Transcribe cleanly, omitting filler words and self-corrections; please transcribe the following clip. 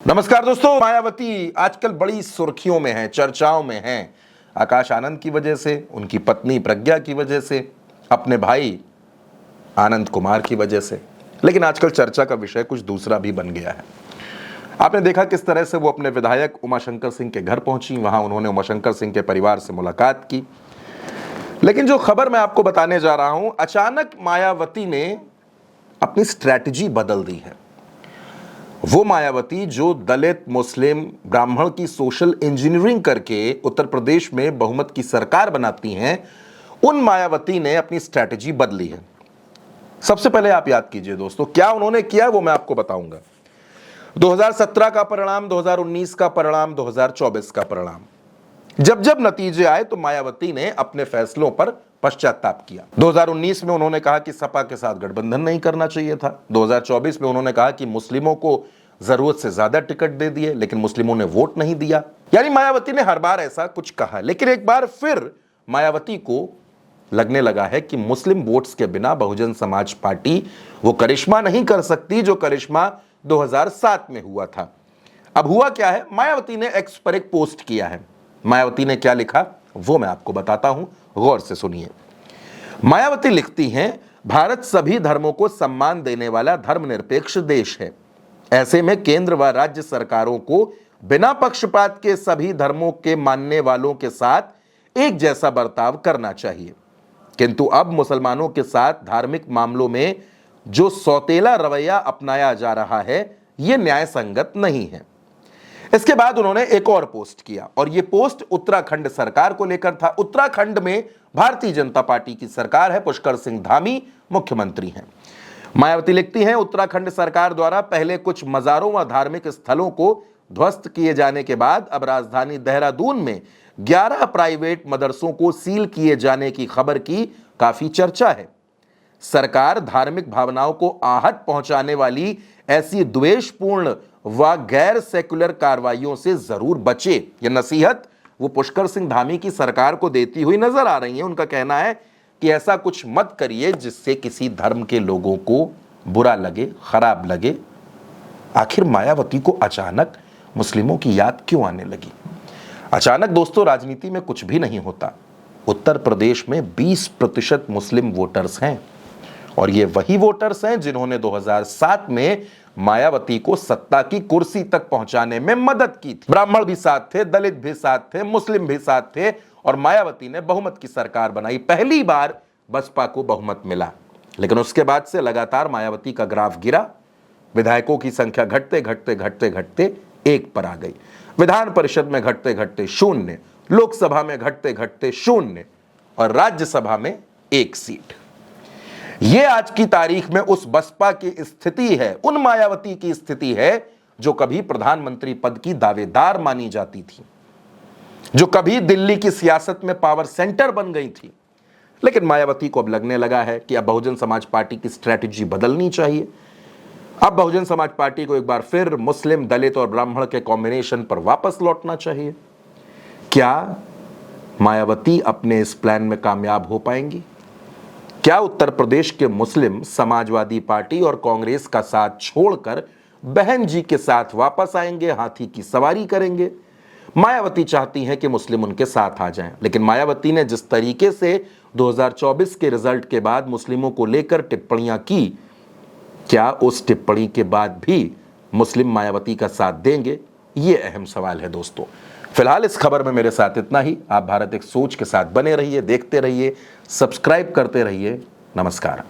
नमस्कार दोस्तों, मायावती आजकल बड़ी सुर्खियों में है, चर्चाओं में है। आकाश आनंद की वजह से, उनकी पत्नी प्रज्ञा की वजह से, अपने भाई आनंद कुमार की वजह से। लेकिन आजकल चर्चा का विषय कुछ दूसरा भी बन गया है। आपने देखा किस तरह से वो अपने विधायक उमाशंकर सिंह के घर पहुंची, वहां उन्होंने उमाशंकर सिंह के परिवार से मुलाकात की। लेकिन जो खबर मैं आपको बताने जा रहा हूं, अचानक मायावती ने अपनी स्ट्रैटेजी बदल दी है। वो मायावती जो दलित, मुस्लिम, ब्राह्मण की सोशल इंजीनियरिंग करके उत्तर प्रदेश में बहुमत की सरकार बनाती हैं, उन मायावती ने अपनी स्ट्रैटेजी बदली है। सबसे पहले आप याद कीजिए दोस्तों, क्या उन्होंने किया वो मैं आपको बताऊंगा। 2017 का परिणाम, 2019 का परिणाम, 2024 का परिणाम, जब जब नतीजे आए तो मायावती ने अपने फैसलों पर पश्चाताप किया। 2019 में उन्होंने कहा कि सपा के साथ गठबंधन नहीं करना चाहिए था। 2024 में उन्होंने कहा कि मुस्लिमों को जरूरत से ज्यादा टिकट दे दिए, लेकिन मुस्लिमों ने वोट नहीं दिया। यानी मायावती ने हर बार ऐसा कुछ कहा, लेकिन एक बार फिर मायावती को लगने लगा है कि मुस्लिम वोट्स के बिना बहुजन समाज पार्टी वो करिश्मा नहीं कर सकती जो करिश्मा 2007 में हुआ था। अब हुआ क्या है, मायावती ने एक्स पर एक पोस्ट किया है। मायावती ने क्या लिखा वो मैं आपको बताता हूं, गौर से सुनिए। मायावती लिखती हैं, भारत सभी धर्मों को सम्मान देने वाला धर्मनिरपेक्ष देश है। ऐसे में केंद्र व राज्य सरकारों को बिना पक्षपात के सभी धर्मों के मानने वालों के साथ एक जैसा बर्ताव करना चाहिए। किंतु अब मुसलमानों के साथ धार्मिक मामलों में जो सौतेला रवैया अपनाया जा रहा है, यह न्याय संगत नहीं है। इसके बाद उन्होंने एक और पोस्ट किया, और यह पोस्ट उत्तराखंड सरकार को लेकर था। उत्तराखंड में भारतीय जनता पार्टी की सरकार है, पुष्कर सिंह धामी मुख्यमंत्री हैं। मायावती लिखती हैं, उत्तराखंड सरकार द्वारा पहले कुछ मजारों व धार्मिक स्थलों को ध्वस्त किए जाने के बाद अब राजधानी देहरादून में 11 प्राइवेट मदरसों को सील किए जाने की खबर की काफी चर्चा है। सरकार धार्मिक भावनाओं को आहत पहुंचाने वाली ऐसी द्वेषपूर्ण व गैर सेकुलर कार्रवाइयों से जरूर बचे। यह नसीहत वो पुष्कर सिंह धामी की सरकार को देती हुई नजर आ रही है। उनका कहना है कि ऐसा कुछ मत करिए जिससे किसी धर्म के लोगों को बुरा लगे, खराब लगे। आखिर मायावती को अचानक मुस्लिमों की याद क्यों आने लगी? अचानक दोस्तों, राजनीति में कुछ भी नहीं होता। उत्तर प्रदेश में 20% मुस्लिम वोटर्स हैं, और ये वही वोटर्स हैं जिन्होंने 2007 में मायावती को सत्ता की कुर्सी तक पहुंचाने में मदद की थी। ब्राह्मण भी साथ थे, दलित भी साथ थे, मुस्लिम भी साथ थे, और मायावती ने बहुमत की सरकार बनाई। पहली बार बसपा को बहुमत मिला, लेकिन उसके बाद से लगातार मायावती का ग्राफ गिरा। विधायकों की संख्या घटते घटते घटते घटते 1 पर आ गई, विधान परिषद में घटते घटते 0, लोकसभा में घटते घटते 0, और राज्यसभा में 1 सीट। यह आज की तारीख में उस बसपा की स्थिति है, उन मायावती की स्थिति है जो कभी प्रधानमंत्री पद की दावेदार मानी जाती थी, जो कभी दिल्ली की सियासत में पावर सेंटर बन गई थी। लेकिन मायावती को अब लगने लगा है कि अब बहुजन समाज पार्टी की स्ट्रैटेजी बदलनी चाहिए। अब बहुजन समाज पार्टी को एक बार फिर मुस्लिम, दलित और ब्राह्मण के कॉम्बिनेशन पर वापस लौटना चाहिए। क्या मायावती अपने इस प्लान में कामयाब हो पाएंगी? क्या उत्तर प्रदेश के मुस्लिम समाजवादी पार्टी और कांग्रेस का साथ छोड़कर बहन जी के साथ वापस आएंगे, हाथी की सवारी करेंगे? मायावती चाहती हैं कि मुस्लिम उनके साथ आ जाएं, लेकिन मायावती ने जिस तरीके से 2024 के रिजल्ट के बाद मुस्लिमों को लेकर टिप्पणियां की, क्या उस टिप्पणी के बाद भी मुस्लिम मायावती का साथ देंगे? ये अहम सवाल है दोस्तों। फिलहाल इस खबर में मेरे साथ इतना ही। आप भारत एक सोच के साथ बने रहिए, देखते रहिए, सब्सक्राइब करते रहिए। नमस्कार।